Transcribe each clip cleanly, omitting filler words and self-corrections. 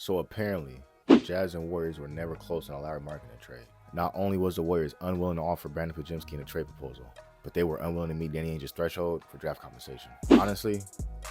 So apparently, the Jazz and Warriors were never close on a Lauri Markkanen trade. Not only was the Warriors unwilling to offer Brandon Jimsky in a trade proposal, but they were unwilling to meet Danny Ainge's threshold for draft compensation. Honestly,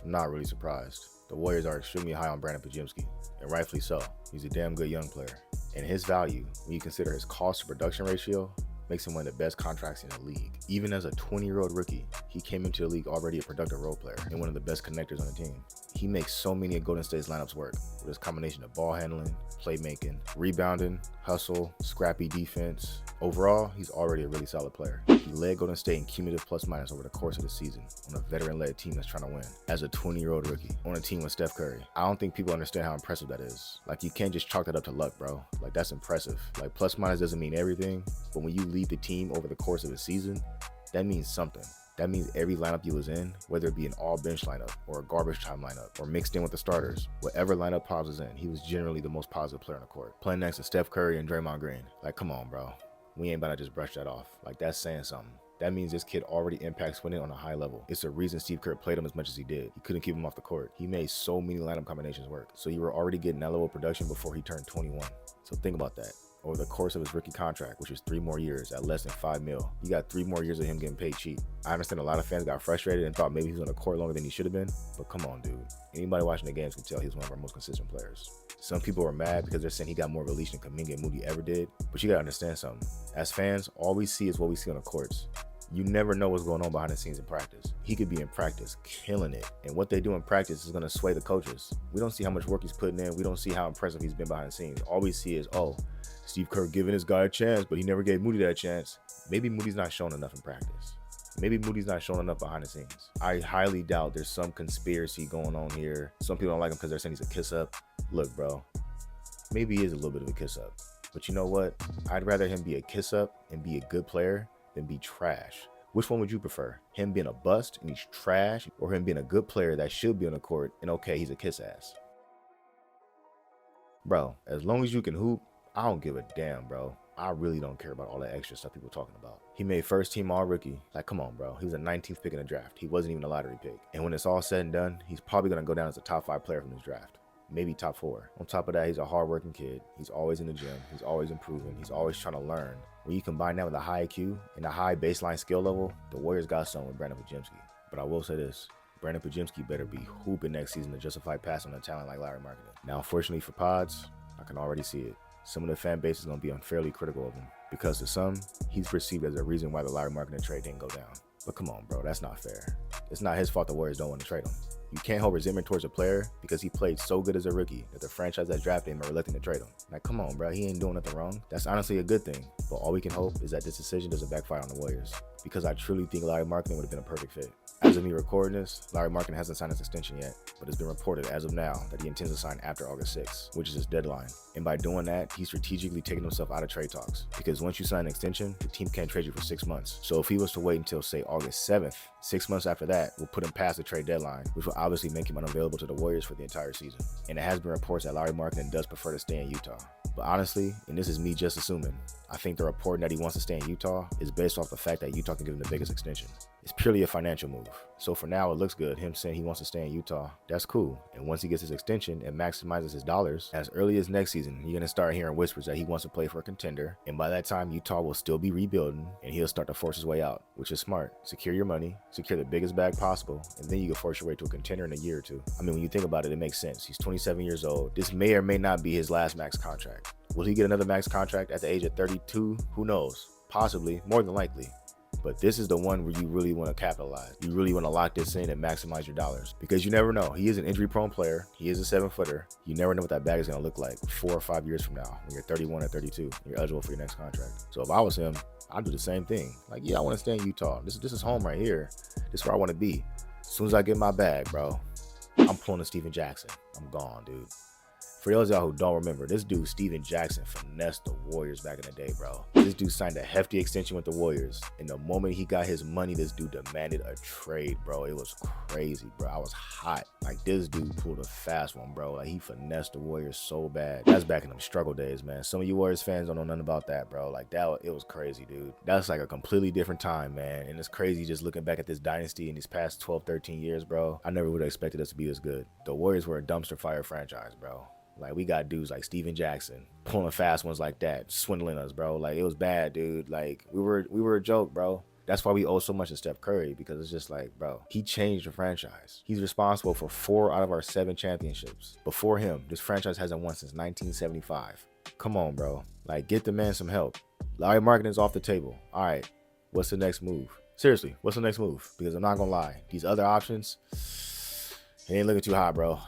I'm not really surprised. The Warriors are extremely high on Brandon Jimsky, and rightfully so. He's a damn good young player. And his value, when you consider his cost to production ratio, makes him one of the best contracts in the league. Even as a 20-year-old rookie, he came into the league already a productive role player and one of the best connectors on the team. He makes so many of Golden State's lineups work with his combination of ball handling, playmaking, rebounding, hustle, scrappy defense. Overall, he's already a really solid player. He led Golden State in cumulative plus-minus over the course of the season on a veteran-led team that's trying to win. As a 20-year-old rookie on a team with Steph Curry, I don't think people understand how impressive that is. Like, you can't just chalk that up to luck, bro. Like, that's impressive. Like, plus-minus doesn't mean everything, but when you lead the team over the course of a season, that means something. That means every lineup you was in, whether it be an all-bench lineup or a garbage time lineup or mixed in with the starters, whatever lineup Pops was in, he was generally the most positive player on the court. Playing next to Steph Curry and Draymond Green. Like, come on, bro. We ain't about to just brush that off. Like, that's saying something. That means this kid already impacts winning on a high level. It's the reason Steve Kerr played him as much as he did. He couldn't keep him off the court. He made so many lineup combinations work. So you were already getting that level of production before he turned 21. So think about that. Over the course of his rookie contract, which is 3 more years at less than $5 million, you got 3 more years of him getting paid cheap. I understand a lot of fans got frustrated and thought maybe he was on the court longer than he should have been, but come on, dude. Anybody watching the games can tell he was one of our most consistent players. Some people are mad because they're saying he got more of a leash than Kuminga and Moody ever did, but you gotta understand something. As fans, all we see is what we see on the courts. You never know what's going on behind the scenes in practice. He could be in practice killing it, and what they do in practice is going to sway the coaches. We don't see how much work he's putting in. We don't see how impressive he's been behind the scenes. All we see is, oh, Steve Kerr giving this guy a chance, but he never gave Moody that chance. Maybe Moody's not showing enough in practice. Maybe Moody's not showing enough behind the scenes. I highly doubt there's some conspiracy going on here. Some people don't like him because they're saying he's a kiss up. Look, bro, maybe he is a little bit of a kiss up, but you know what? I'd rather him be a kiss up and be a good player than be trash. Which one would you prefer? Him being a bust and he's trash, or him being a good player that should be on the court and okay, he's a kiss ass? Bro, as long as you can hoop, I don't give a damn, bro. I really don't care about all that extra stuff people talking about. He made first team all rookie. Like, come on, bro. He was a 19th pick in the draft. He wasn't even a lottery pick. And when it's all said and done, he's probably going to go down as a top 5 player from this draft. Maybe top 4. On top of that, he's a hardworking kid. He's always in the gym. He's always improving. He's always trying to learn. When you combine that with a high IQ and a high baseline skill level, the Warriors got something with Brandon Jimsky. But I will say this. Brandon Jimsky better be hooping next season to justify passing on a talent like Lauri Markkanen. Now, unfortunately for Pods, I can already see it. Some of the fan base is going to be unfairly critical of him because to some, he's perceived as a reason why the Lauri Markkanen trade didn't go down. But come on, bro, that's not fair. It's not his fault the Warriors don't want to trade him. You can't hold resentment towards a player because he played so good as a rookie that the franchise that drafted him are reluctant to trade him. Like, come on, bro, he ain't doing nothing wrong. That's honestly a good thing. But all we can hope is that this decision doesn't backfire on the Warriors, because I truly think Lauri Markkanen would have been a perfect fit. As of me recording this, Lauri Markkanen hasn't signed his extension yet, but it's been reported as of now that he intends to sign after August 6th, which is his deadline. And by doing that, he's strategically taking himself out of trade talks, because once you sign an extension, the team can't trade you for 6 months. So if he was to wait until, say, August 7th, 6 months after that will put him past the trade deadline, which will obviously make him unavailable to the Warriors for the entire season. And it has been reports that Lauri Markkanen does prefer to stay in Utah. But honestly, and this is me just assuming, I think the reporting that he wants to stay in Utah is based off the fact that Utah can give him the biggest extension. It's purely a financial move. So for now, it looks good. Him saying he wants to stay in Utah, that's cool. And once he gets his extension and maximizes his dollars, as early as next season, you're going to start hearing whispers that he wants to play for a contender. And by that time, Utah will still be rebuilding and he'll start to force his way out, which is smart. Secure your money, secure the biggest bag possible, and then you can force your way to a contender in a year or two. I mean, when you think about it, it makes sense. He's 27 years old. This may or may not be his last max contract. Will he get another max contract at the age of 32? Who knows? Possibly, more than likely. But this is the one where you really want to capitalize. You really want to lock this in and maximize your dollars, because you never know. He is an injury-prone player. He is a 7-footer. You never know what that bag is going to look like 4 or 5 years from now when you're 31 or 32 and you're eligible for your next contract. So if I was him, I'd do the same thing. Like, yeah, I want to stay in Utah. This is home right here. This is where I want to be. As soon as I get my bag, bro, I'm pulling a Steven Jackson. I'm gone, dude. For those of y'all who don't remember, this dude, Steven Jackson, finessed the Warriors back in the day, bro. This dude signed a hefty extension with the Warriors. And the moment he got his money, this dude demanded a trade, bro. It was crazy, bro. I was hot. Like, this dude pulled a fast one, bro. Like, he finessed the Warriors so bad. That's back in them struggle days, man. Some of you Warriors fans don't know nothing about that, bro. Like, it was crazy, dude. That's like a completely different time, man. And it's crazy just looking back at this dynasty in these past 12, 13 years, bro. I never would have expected us to be this good. The Warriors were a dumpster fire franchise, bro. Like, we got dudes like Steven Jackson pulling fast ones like that, swindling us, bro. Like, it was bad, dude. Like, we were a joke, bro. That's why we owe so much to Steph Curry, because it's just like, bro, he changed the franchise. He's responsible for 4 out of our 7 championships. Before him, this franchise hasn't won since 1975. Come on, bro. Like, get the man some help. Lauri Markkanen's off the table. All right, what's the next move? Seriously, what's the next move? Because I'm not gonna lie, these other options, it ain't looking too hot, bro.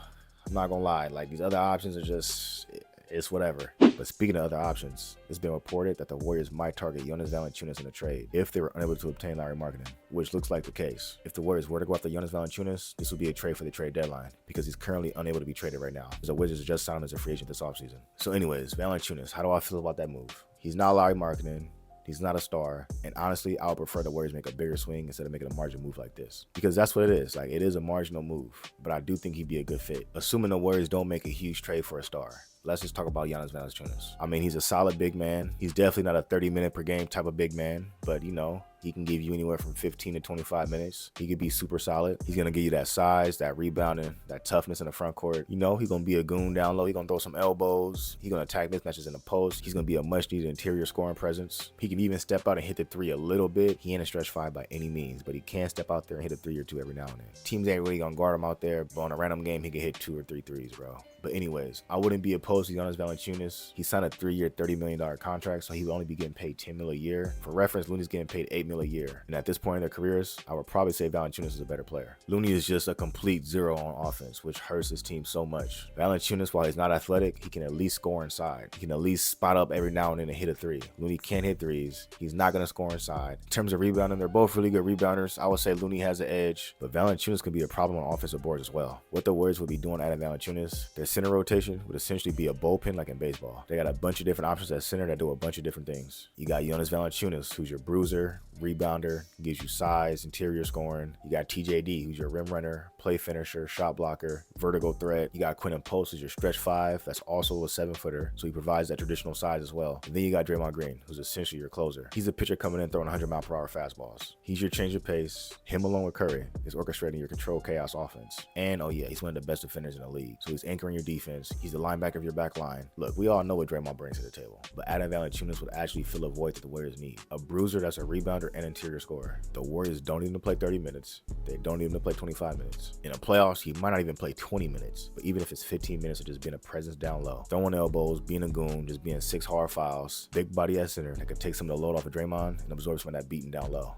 I'm not gonna lie. Like, these other options are just, it's whatever. But speaking of other options, it's been reported that the Warriors might target Jonas Valanciunas in a trade if they were unable to obtain Lauri Markkanen, which looks like the case. If the Warriors were to go after Jonas Valanciunas, this would be a trade for the trade deadline because he's currently unable to be traded right now, as the Wizards just signed him as a free agent this offseason. So anyways, Valanciunas, how do I feel about that move? He's not Lauri Markkanen. He's not a star. And honestly, I would prefer the Warriors make a bigger swing instead of making a marginal move like this. Because that's what it is. Like, it is a marginal move. But I do think he'd be a good fit. Assuming the Warriors don't make a huge trade for a star. Let's just talk about Jonas Valanciunas. I mean, he's a solid big man. He's definitely not a 30-minute per game type of big man. But, you know, he can give you anywhere from 15 to 25 minutes. He could be super solid. He's going to give you that size, that rebounding, that toughness in the front court. You know, he's going to be a goon down low. He's going to throw some elbows. He's going to attack mismatches in the post. He's going to be a much-needed interior scoring presence. He can even step out and hit the 3 a little bit. He ain't a stretch 5 by any means, but he can step out there and hit a 3 or 2 every now and then. Teams ain't really going to guard him out there, but on a random game, he can hit 2 or 3 threes, bro. But anyways, I wouldn't be opposed to Jonas Valanciunas. He signed a 3-year, $30 million contract, so he would only be getting paid $10 million a year. For reference, Looney's getting paid $8 million a year. And at this point in their careers, I would probably say Valanciunas is a better player. Looney is just a complete zero on offense, which hurts his team so much. Valanciunas, while he's not athletic, he can at least score inside. He can at least spot up every now and then and hit a 3. Looney can't hit threes. He's not going to score inside. In terms of rebounding, they're both really good rebounders. I would say Looney has the edge, but Valanciunas can be a problem on offensive boards as well. What the Warriors would be doing out of Valanciunas, their center rotation would essentially be a bullpen like in baseball. They got a bunch of different options at center that do a bunch of different things. You got Jonas Valanciunas, who's your bruiser, rebounder, gives you size, interior scoring. You got TJD, who's your rim runner, play finisher, shot blocker, vertical threat. You got Quentin Post, who's your stretch 5. That's also a 7-footer, so he provides that traditional size as well. And then you got Draymond Green, who's essentially your closer. He's a pitcher coming in throwing 100-mile-per-hour fastballs. He's your change of pace. Him along with Curry is orchestrating your control chaos offense. And oh yeah, he's one of the best defenders in the league. So he's anchoring your defense. He's the linebacker of your back line. Look, we all know what Draymond brings to the table, but Adam Valanciunas would actually fill a void that the Warriors need. A bruiser that's a rebounder and interior scorer. The Warriors don't need him to play 30 minutes. They don't need him to play 25 minutes. In the playoffs, he might not even play 20 minutes, but even if it's 15 minutes of just being a presence down low, throwing elbows, being a goon, just being 6 hard fouls, big body at center that could take some of the load off of Draymond and absorb some of that beating down low.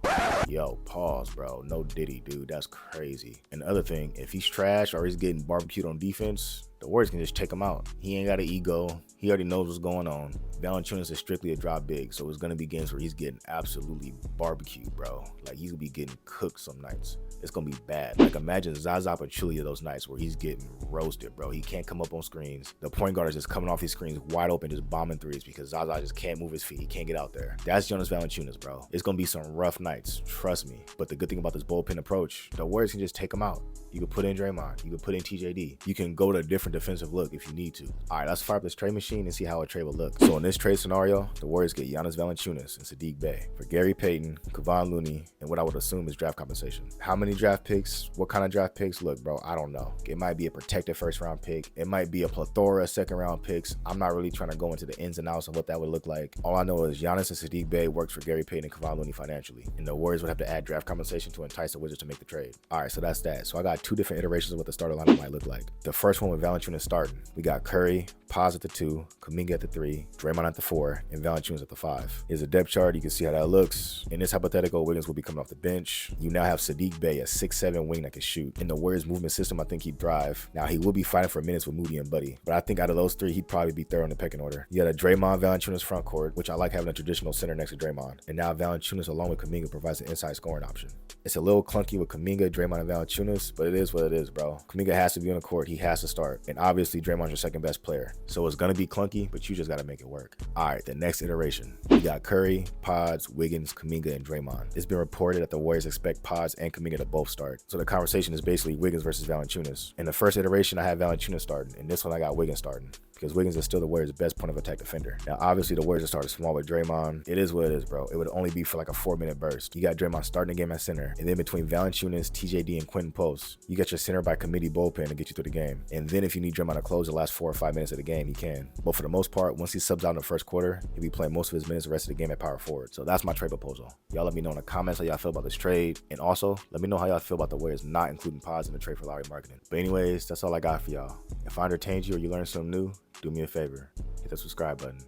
Yo, pause, bro. No Diddy, dude. That's crazy. And the other thing, if he's trash or he's getting barbecued on defense, the Warriors can just take him out. He ain't got an ego. He already knows what's going on. Valanciunas is strictly a drop big, so it's going to be games where he's getting absolutely barbecued, bro. Like, he's going to be getting cooked some nights. It's going to be bad. Like, imagine Zaza Pachulia those nights where he's getting roasted, bro. He can't come up on screens. The point guard is just coming off his screens wide open, just bombing threes because Zaza just can't move his feet. He can't get out there. That's Jonas Valanciunas, bro. It's going to be some rough nights. Trust me. But the good thing about this bullpen approach, the Warriors can just take him out. You can put in Draymond. You can put in TJD. You can go to a different defensive look if you need to. All right, let's fire up this trade machine and see how a trade will look. So in this trade scenario, the Warriors get Jonas Valanciunas and Saddiq Bey for Gary Payton, Kevon Looney, and what I would assume is draft compensation. How many draft picks? What kind of draft picks? Look, bro, I don't know. It might be a protected first-round pick. It might be a plethora of second-round picks. I'm not really trying to go into the ins and outs of what that would look like. All I know is Giannis and Saddiq Bey works for Gary Payton and Kevon Looney financially, and the Warriors would have to add draft compensation to entice the Wizards to make the trade. All right, so that's that. So I got 2 different iterations of what the starter lineup might look like. The first one with Valanciunas starting. We got Curry, Paz at the 2, Kuminga at the 3, Draymond at the 4, and Valanciunas at the 5. Here's a depth chart. You can see how that looks. In this hypothetical, Wiggins will be coming off the bench. You now have Saddiq Bey, a 6'7" wing that can shoot. In the Warriors movement system, I think he'd thrive. Now, he will be fighting for minutes with Moody and Buddy, but I think out of those 3, he'd probably be third on the pecking order. You got a Draymond Valanciunas front court, which I like having a traditional center next to Draymond. And now Valanciunas along with Kuminga provides an inside scoring option. It's a little clunky with Kuminga, Draymond, and Valanciunas, but it is what it is, bro. Kuminga has to be on the court. He has to start. And obviously, Draymond's your second best player. So it's going to be clunky, but you just got to make it work. All right, the next iteration. We got Curry, Pods, Wiggins, Kuminga, and Draymond. It's been reported that the Warriors expect Pods and Kuminga to both start. So the conversation is basically Wiggins versus Valanciunas. In the first iteration, I had Valanciunas starting. In this one, I got Wiggins starting, because Wiggins is still the Warriors' best point of attack defender. Now, obviously, the Warriors are starting small with Draymond. It is what it is, bro. It would only be for like a 4-minute burst. You got Draymond starting the game at center, and then between Valanciunas, TJD, and Quentin Post, you got your center by committee bullpen to get you through the game. And then if you you need Draymond to close the last 4 or 5 minutes of the game, he can. But for the most part, once he subs out in the first quarter, he'll be playing most of his minutes the rest of the game at power forward. So that's my trade proposal. Y'all let me know in the comments how y'all feel about this trade. And also, let me know how y'all feel about the Warriors not including Pods in the trade for Lauri Markkanen. But anyways, that's all I got for y'all. If I entertained you or you learned something new, do me a favor. Hit the subscribe button.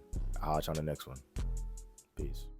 I'll watch you on the next one. Peace.